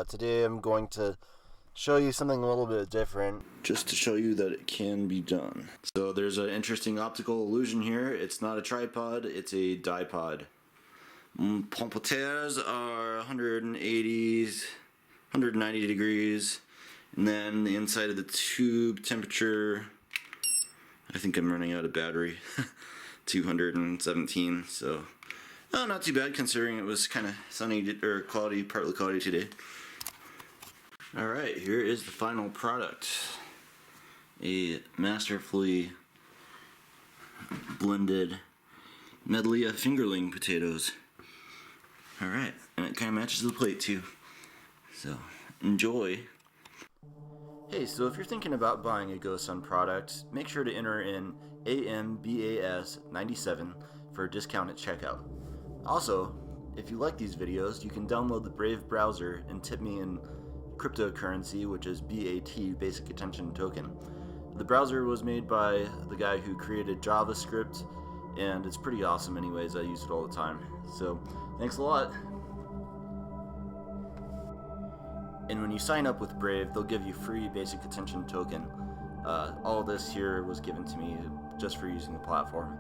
Today I'm going to show you something a little bit different, just to show you that it can be done. So there's an interesting optical illusion here. It's not a tripod, it's a dipod. Pommes are 190 degrees, and then the inside of the tube temperature, I think I'm running out of battery, 217, so not too bad considering it was kind of sunny or cloudy, partly cloudy today. Alright, here is the final product. A masterfully blended medley of fingerling potatoes. Alright, and it kind of matches the plate too. So, enjoy. Hey, so if you're thinking about buying a GoSun product, make sure to enter in AMBAS97 for a discount at checkout. Also, if you like these videos, you can download the Brave browser and tip me in cryptocurrency, which is BAT, Basic Attention Token. The browser was made by the guy who created JavaScript, and it's pretty awesome anyways. I use it all the time. So, thanks a lot. And when you sign up with Brave, they'll give you free Basic Attention Token. All this here was given to me just for using the platform.